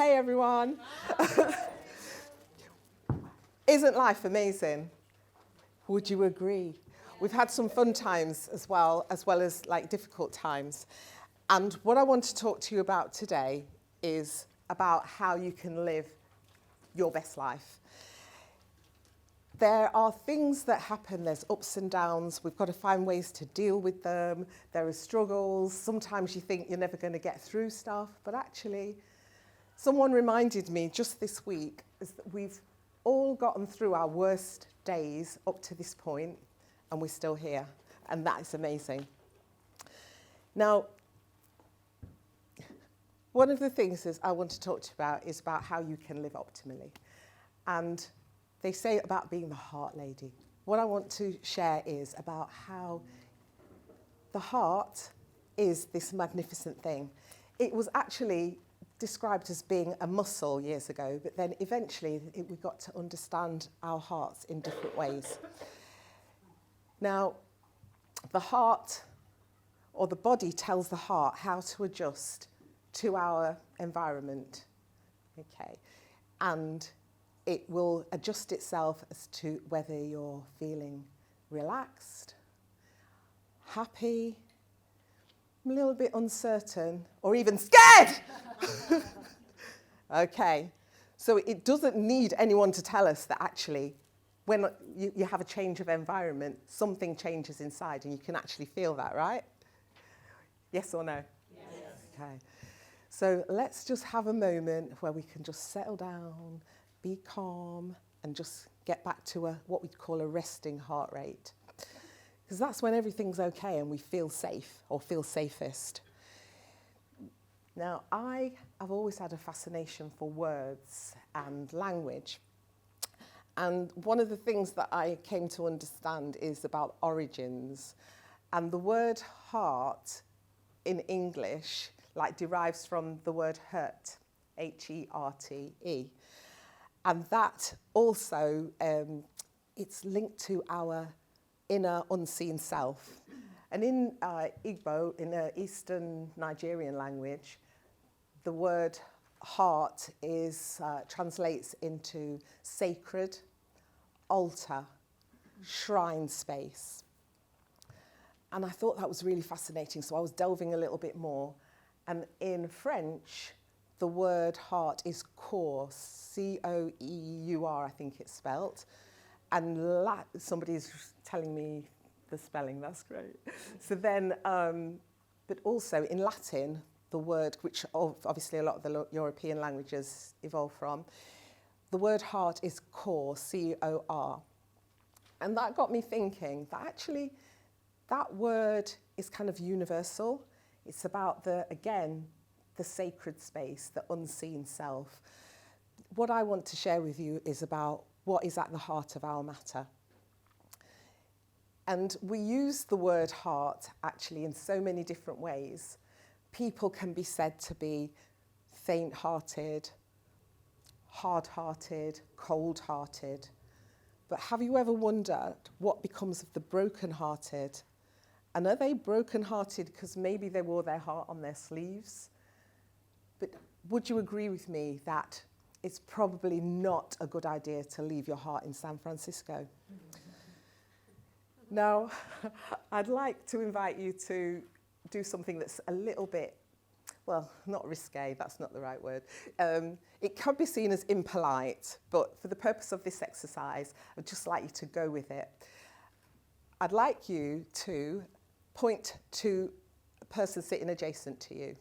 Hey everyone. Isn't life amazing? Would you agree? We've had some fun times as well as like difficult times. And what I want to talk to you about today is about how you can live your best life. There are things that happen, there's ups and downs, we've got to find ways to deal with them, there are struggles, sometimes you think you're never going to get through stuff, but actually, someone reminded me just this week is that we've all gotten through our worst days up to this point, and we're still here, and that is amazing. Now, one of the things is I want to talk to you about is about how you can live optimally. And they say about being the heart lady. What I want to share is about how the heart is this magnificent thing. It was actually described as being a muscle years ago, but then eventually we got to understand our hearts in different ways. Now, the heart or the body tells the heart how to adjust to our environment, okay, and it will adjust itself as to whether you're feeling relaxed, happy, a little bit uncertain, or even scared. Okay, so it doesn't need anyone to tell us that actually when you have a change of environment, something changes inside and you can actually feel that, right? Yes or no? Yes. Okay, so let's just have a moment where we can just settle down, be calm, and just get back to what we'd call a resting heart rate. Because that's when everything's okay and we feel safe or feel safest. Now, I have always had a fascination for words and language. And one of the things that I came to understand is about origins. And the word heart in English derives from the word hurt, H-E-R-T-E. And that also, it's linked to our inner unseen self. And in Igbo, in the Eastern Nigerian language, the word heart translates into sacred, altar, shrine space. And I thought that was really fascinating, so I was delving a little bit more. And in French, the word heart is cœur, C-O-E-U-R, I think it's spelt. And somebody's telling me the spelling, that's great. So then, but also in Latin, the word, which obviously a lot of the European languages evolved from, the word heart is cœur, C-O-R. And that got me thinking that actually that word is kind of universal. It's about the sacred space, the unseen self. What I want to share with you is about what is at the heart of our matter. And we use the word heart actually in so many different ways. People can be said to be faint-hearted, hard-hearted, cold-hearted. But have you ever wondered what becomes of the broken-hearted? And are they broken-hearted because maybe they wore their heart on their sleeves? But would you agree with me that it's probably not a good idea to leave your heart in San Francisco? Now, I'd like to invite you to do something that's a little bit, well, not risque, that's not the right word. It can be seen as impolite, but for the purpose of this exercise, I'd just like you to go with it. I'd like you to point to a person sitting adjacent to you.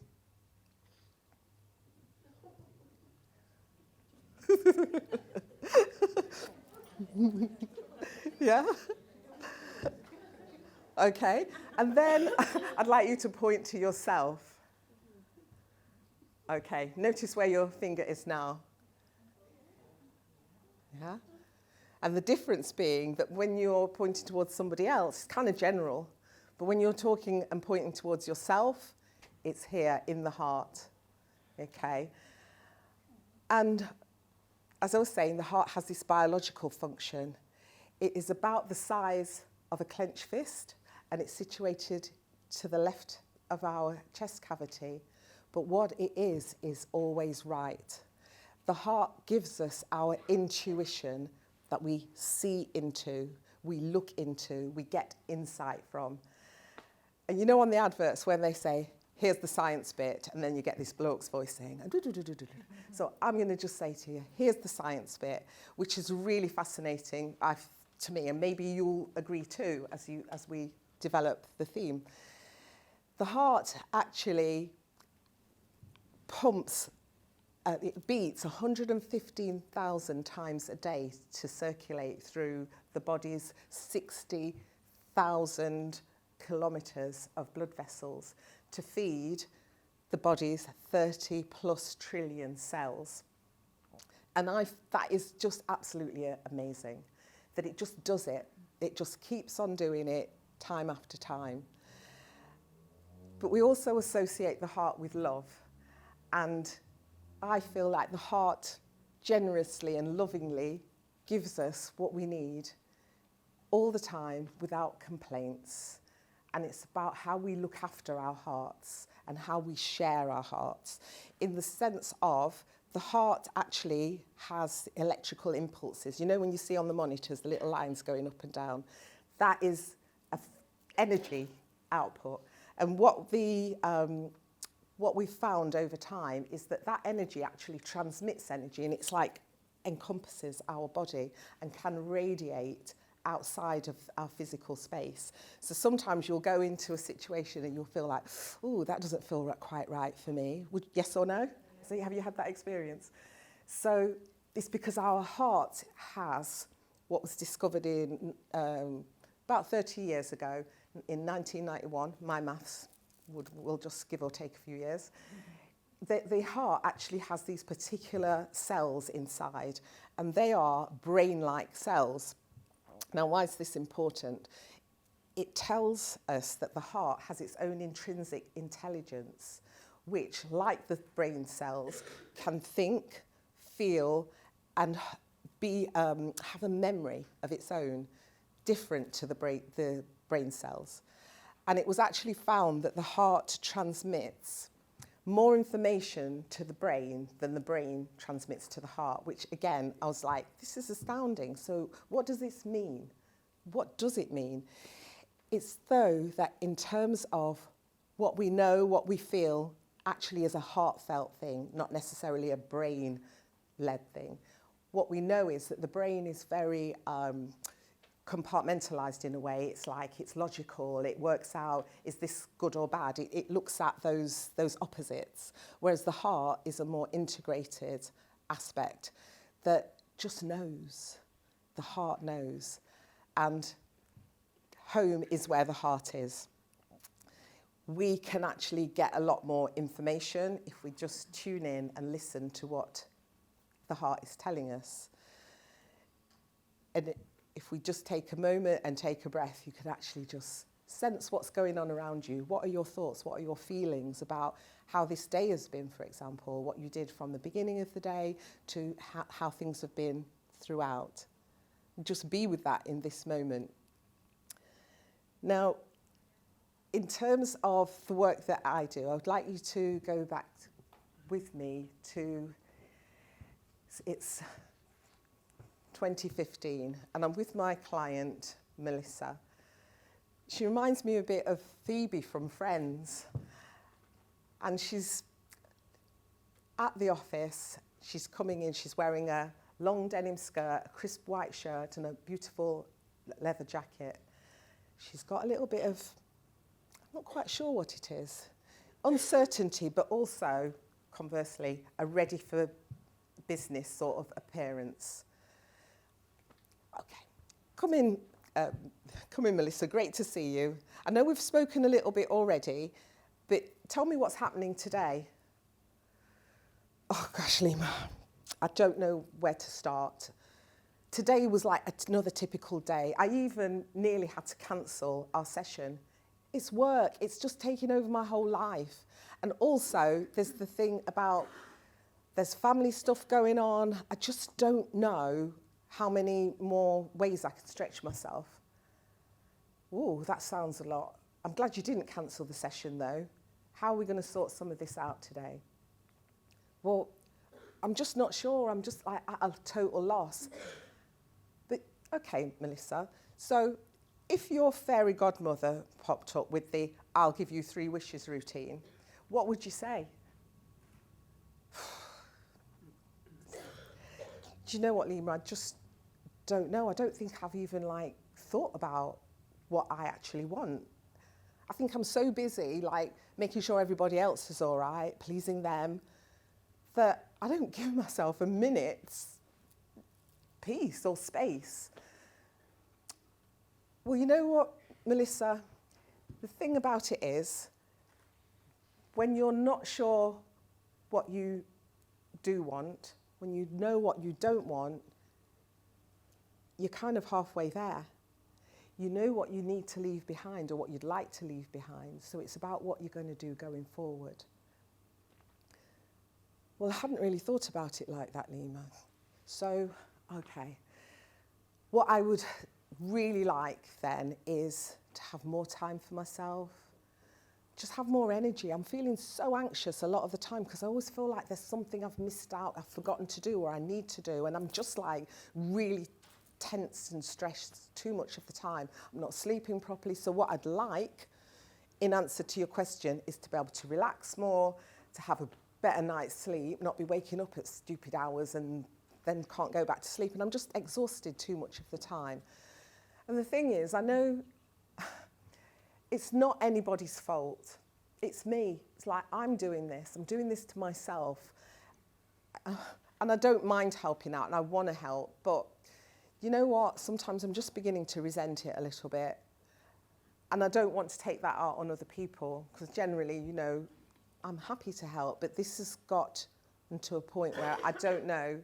Yeah? Okay, and then I'd like you to point to yourself. Okay, notice where your finger is now. Yeah? And the difference being that when you're pointing towards somebody else, it's kind of general, but when you're talking and pointing towards yourself, it's here in the heart. Okay? And as I was saying, the heart has this biological function. It is about the size of a clenched fist, and it's situated to the left of our chest cavity. But what it is always right. The heart gives us our intuition that we see into, we look into, we get insight from. And you know on the adverts when they say, here's the science bit, and then you get this bloke's voice saying, so I'm going to just say to you, here's the science bit, which is really fascinating to me, and maybe you'll agree too as we develop the theme. The heart actually pumps, it beats 115,000 times a day to circulate through the body's 60,000 kilometres of blood vessels to feed the body's 30 plus trillion cells. And that is just absolutely amazing, that it just does it. It just keeps on doing it time after time. But we also associate the heart with love. And I feel like the heart generously and lovingly gives us what we need all the time without complaints. And it's about how we look after our hearts and how we share our hearts, in the sense of the heart actually has electrical impulses. You know when you see on the monitors the little lines going up and down? That is energy output. And what we've found over time is that energy actually transmits energy, and it's like encompasses our body and can radiate outside of our physical space. So sometimes you'll go into a situation and you'll feel like, oh, that doesn't feel quite right for me. Yes or no? So have you had that experience? So it's because our heart has what was discovered in about 30 years ago, in 1991. My maths will just give or take a few years. The heart actually has these particular cells inside, and they are brain-like cells. Now, why is this important? It tells us that the heart has its own intrinsic intelligence, which, like the brain cells, can think, feel, and have a memory of its own, different to the brain cells. And it was actually found that the heart transmits more information to the brain than the brain transmits to the heart, which again, I was like, this is astounding. So what does this mean? What does it mean? It's though that in terms of what we know, what we feel, actually is a heartfelt thing, not necessarily a brain-led thing. What we know is that the brain is very compartmentalized in a way. It's like it's logical, it works out, is this good or bad? It looks at those opposites, whereas the heart is a more integrated aspect that just knows. The heart knows. And home is where the heart is. We can actually get a lot more information if we just tune in and listen to what the heart is telling us. And if we just take a moment and take a breath, you can actually just sense what's going on around you. What are your thoughts? What are your feelings about how this day has been, for example, what you did from the beginning of the day to how things have been throughout. Just be with that in this moment. Now, in terms of the work that I do, I would like you to go back with me to, it's 2015, and I'm with my client, Melissa. She reminds me a bit of Phoebe from Friends. And she's at the office, she's coming in, she's wearing a long denim skirt, a crisp white shirt, and a beautiful leather jacket. She's got a little bit of, I'm not quite sure what it is, uncertainty, but also, conversely, a ready for business sort of appearance. Okay, come in, Melissa, great to see you. I know we've spoken a little bit already, but tell me what's happening today. Oh gosh, Lema, I don't know where to start. Today was like another typical day. I even nearly had to cancel our session. It's work, it's just taking over my whole life. And also, there's the thing about, there's family stuff going on. I just don't know how many more ways I can stretch myself. Ooh, that sounds a lot. I'm glad you didn't cancel the session though. How are we going to sort some of this out today? Well, I'm just not sure. I'm just like at a total loss. But, okay, Melissa, so if your fairy godmother popped up with the I'll give you 3 wishes routine, what would you say? Do you know what, Lema? I just don't know. I don't think I've even like thought about what I actually want. I think I'm so busy like making sure everybody else is all right, pleasing them, that I don't give myself a minute's peace or space. Well, you know what, Melissa? The thing about it is, when you're not sure what you do want, when you know what you don't want, you're kind of halfway there. You know what you need to leave behind or what you'd like to leave behind, so it's about what you're going to do going forward. Well, I hadn't really thought about it like that, Lema. So, okay. What I would really like then is to have more time for myself, just have more energy. I'm feeling so anxious a lot of the time because I always feel like there's something I've missed out, I've forgotten to do or I need to do, and I'm just like really tense and stressed too much of the time. I'm not sleeping properly. So what I'd like, in answer to your question, is to be able to relax more, to have a better night's sleep, not be waking up at stupid hours and then can't go back to sleep. And I'm just exhausted too much of the time. And the thing is, I know it's not anybody's fault. It's me. It's like, I'm doing this to myself. And I don't mind helping out and I want to help, but you know what? Sometimes I'm just beginning to resent it a little bit. And I don't want to take that out on other people because generally, you know, I'm happy to help, but this has got to a point where I don't know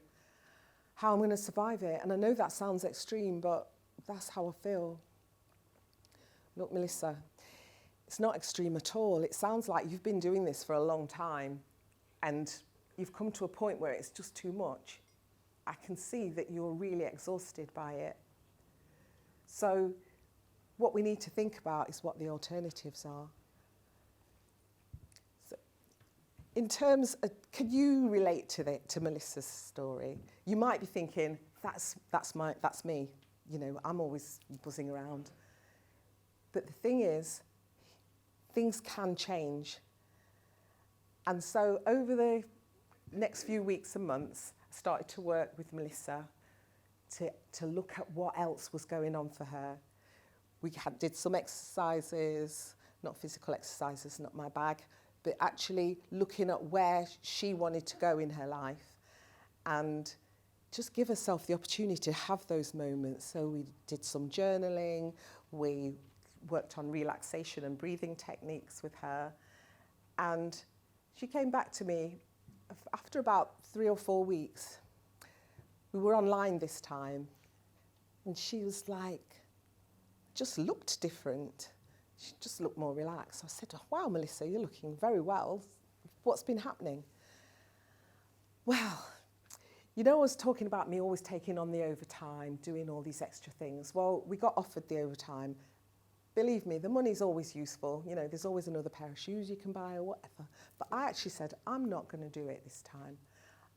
how I'm going to survive it. And I know that sounds extreme, but that's how I feel. Look, Melissa, it's not extreme at all. It sounds like you've been doing this for a long time and you've come to a point where it's just too much. I can see that you're really exhausted by it. So what we need to think about is what the alternatives are. So in terms of, can you relate to Melissa's story? You might be thinking, that's me. You know, I'm always buzzing around. But the thing is, things can change. And so over the next few weeks and months, I started to work with Melissa to look at what else was going on for her. We did some exercises, not physical exercises, not my bag, but actually looking at where she wanted to go in her life and just give herself the opportunity to have those moments. So we did some journaling, we worked on relaxation and breathing techniques with her, and she came back to me after about 3 or 4 weeks. We were online this time, and she was like, just looked different. She just looked more relaxed. I said, oh, wow, Melissa, you're looking very well. What's been happening? Well, you know, I was talking about me always taking on the overtime, doing all these extra things. Well, we got offered the overtime. Believe me, the money's always useful. You know, there's always another pair of shoes you can buy or whatever. But I actually said, I'm not going to do it this time.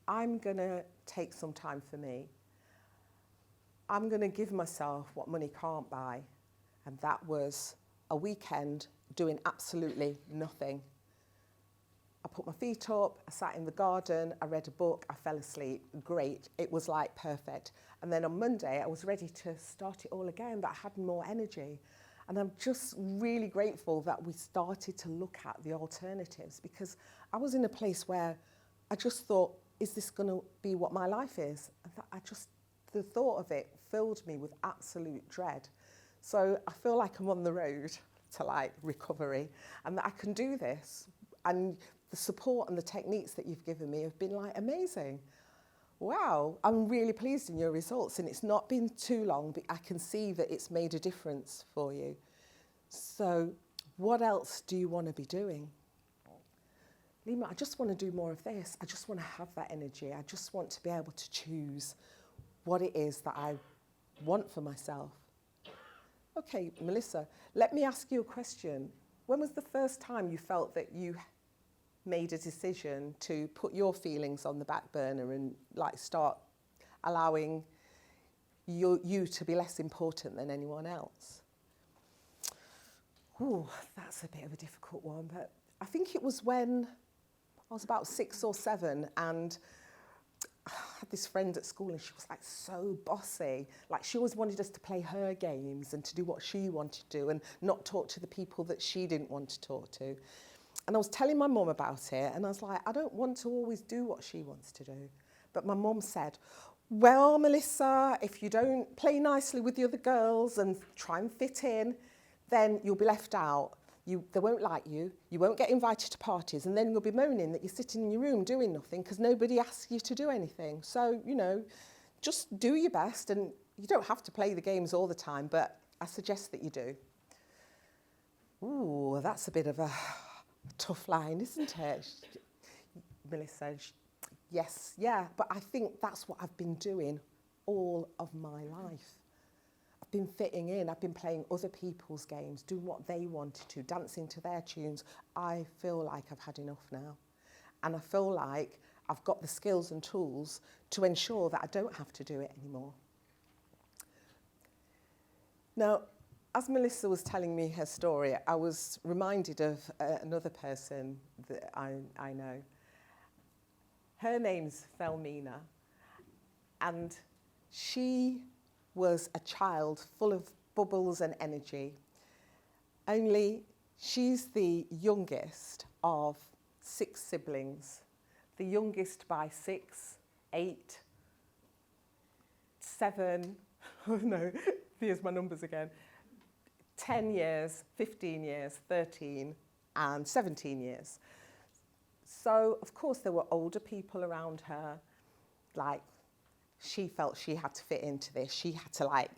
I'm going to take some time for me. I'm going to give myself what money can't buy. And that was a weekend doing absolutely nothing. I put my feet up, I sat in the garden, I read a book, I fell asleep. Great. It was like perfect. And then on Monday, I was ready to start it all again, but I had more energy. And I'm just really grateful that we started to look at the alternatives, because I was in a place where I just thought, is this going to be what my life is? The thought of it filled me with absolute dread. So I feel like I'm on the road to like recovery and that I can do this. And the support and the techniques that you've given me have been like amazing. Wow, I'm really pleased in your results, and it's not been too long, but I can see that it's made a difference for you. So what else do you want to be doing? Lema, I just want to do more of this. I just want to have that energy. I just want to be able to choose what it is that I want for myself. Okay, Melissa, let me ask you a question. When was the first time you felt that you made a decision to put your feelings on the back burner and like start allowing you to be less important than anyone else? Ooh, that's a bit of a difficult one, but I think it was when I was about 6 or 7, and I had this friend at school, and she was like so bossy. Like, she always wanted us to play her games and to do what she wanted to do and not talk to the people that she didn't want to talk to. And I was telling my mum about it, and I was like, I don't want to always do what she wants to do. But my mum said, well, Melissa, if you don't play nicely with the other girls and try and fit in, then you'll be left out. They won't like you, you won't get invited to parties, and then you'll be moaning that you're sitting in your room doing nothing because nobody asks you to do anything. So, you know, just do your best, and you don't have to play the games all the time, but I suggest that you do. Ooh, that's a bit of a tough line, isn't it? Melissa, yes, yeah, but I think that's what I've been doing all of my life. I've been fitting in, I've been playing other people's games, doing what they wanted to, dancing to their tunes. I feel like I've had enough now. And I feel like I've got the skills and tools to ensure that I don't have to do it anymore. Now, as Melissa was telling me her story, I was reminded of another person that I know. Her name's Felmina, and she was a child full of bubbles and energy. Only she's the youngest of 6 siblings, the youngest by 6, 8, 7, oh no, here's my numbers again, 10 years, 15 years, 13 and 17 years. So, of course, there were older people around her, like, she felt she had to fit into this. She had to, like,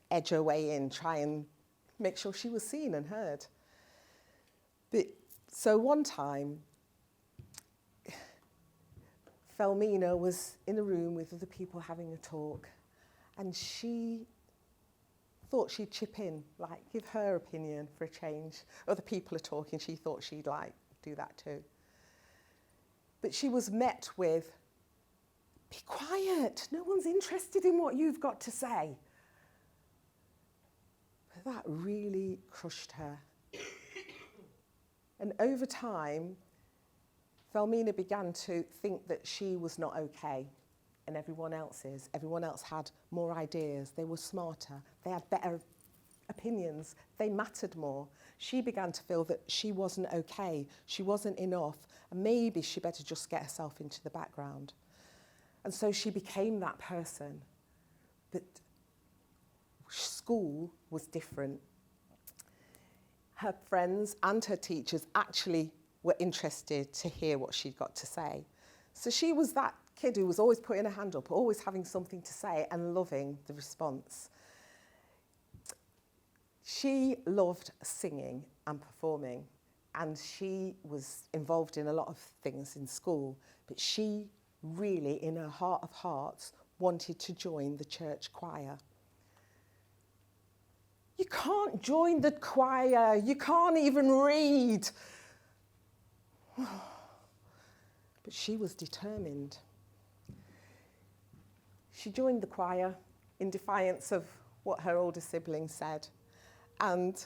edge her way in, try and make sure she was seen and heard. But, so one time, Felmina was in a room with other people having a talk, and she thought she'd chip in, like, give her opinion for a change. Other people are talking, she thought she'd, like, do that too. But she was met with, be quiet, no one's interested in what you've got to say. But that really crushed her. And over time, Felmina began to think that she was not okay, and everyone else is. Everyone else had more ideas, they were smarter, they had better opinions, they mattered more. She began to feel that she wasn't okay, she wasn't enough, and maybe she better just get herself into the background. And so she became that person. But school was different. Her friends and her teachers actually were interested to hear what she'd got to say. So she was that kid who was always putting her hand up, always having something to say and loving the response. She loved singing and performing, and she was involved in a lot of things in school, but she really, in her heart of hearts, wanted to join the church choir. You can't join the choir, you can't even read. But she was determined. She joined the choir in defiance of what her older siblings said. And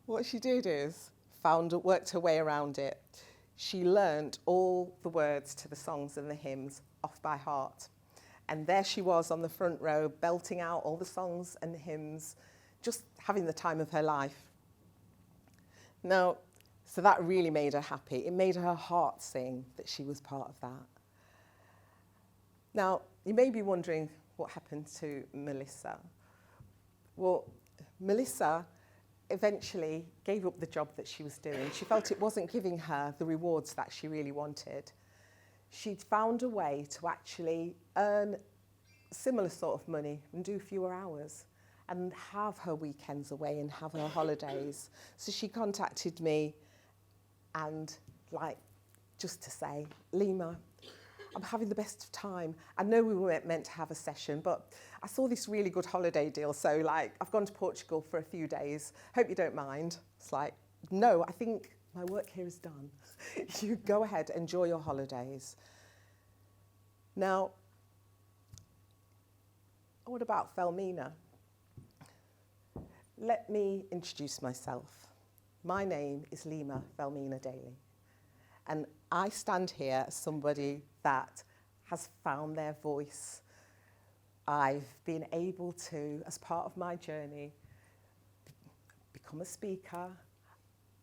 what she did is worked her way around it. She learned all the words to the songs and the hymns off by heart. And there she was on the front row, belting out all the songs and hymns, just having the time of her life. Now, so that really made her happy. It made her heart sing that she was part of that. Now, you may be wondering what happened to Melissa. Well, Melissa eventually gave up the job that she was doing. She felt it wasn't giving her the rewards that she really wanted. She'd found a way to actually earn similar sort of money and do fewer hours and have her weekends away and have her holidays. So she contacted me and, like, just to say, Lema, I'm having the best of time. I know we weren't meant to have a session, but I saw this really good holiday deal, so, like, I've gone to Portugal for a few days. Hope you don't mind. It's like, no, I think My work here is done. You go ahead, enjoy your holidays. Now, what about Felmina? Let me introduce myself. My name is Lema Daley, and I stand here as somebody that has found their voice. I've been able to, as part of my journey, become a speaker.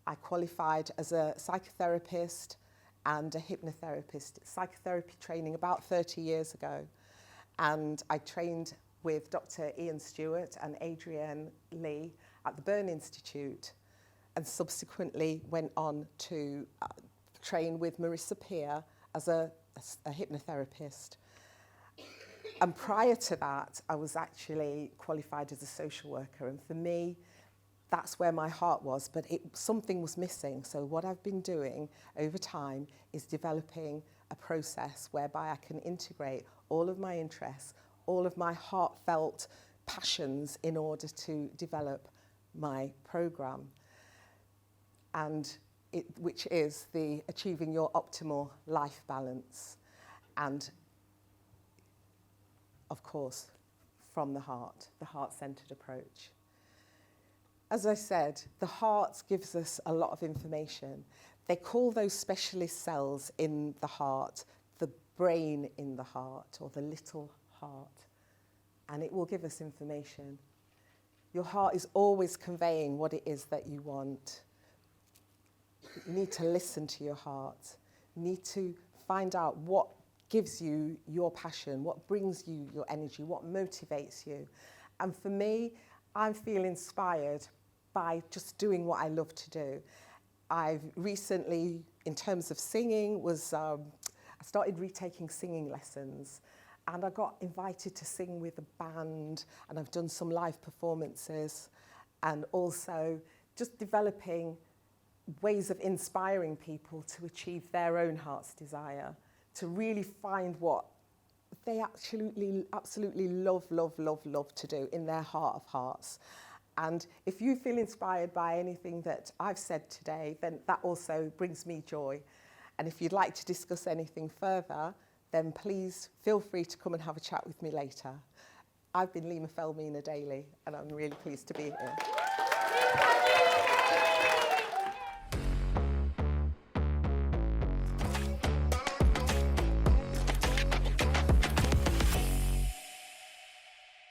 I qualified as a psychotherapist and a hypnotherapist, psychotherapy training about 30 years ago. And I trained with Dr. Ian Stewart and Adrienne Lee at the Burn Institute, and subsequently went on to train with Marissa Peer as a hypnotherapist. And prior to that, I was actually qualified as a social worker. And for me, that's where my heart was, but something was missing. So what I've been doing over time is developing a process whereby I can integrate all of my interests, all of my heartfelt passions in order to develop my program, and which is the Achieving Your Optimal Life Balance. And of course, from the heart-centered approach. As I said, the heart gives us a lot of information. They call those specialist cells in the heart the brain in the heart, or the little heart, and it will give us information. Your heart is always conveying what it is that you want. You need to listen to your heart. You need to find out what gives you your passion, what brings you your energy, what motivates you. And for me, I feel inspired by just doing what I love to do. I've recently, in terms of singing, I started retaking singing lessons, and I got invited to sing with a band, and I've done some live performances, and also just developing ways of inspiring people to achieve their own heart's desire, to really find what they absolutely love to do in their heart of hearts. And if you feel inspired by anything that I've said today, then that also brings me joy. And if you'd like to discuss anything further, then please feel free to come and have a chat with me later. I've been Lema Daley, and I'm really pleased to be here.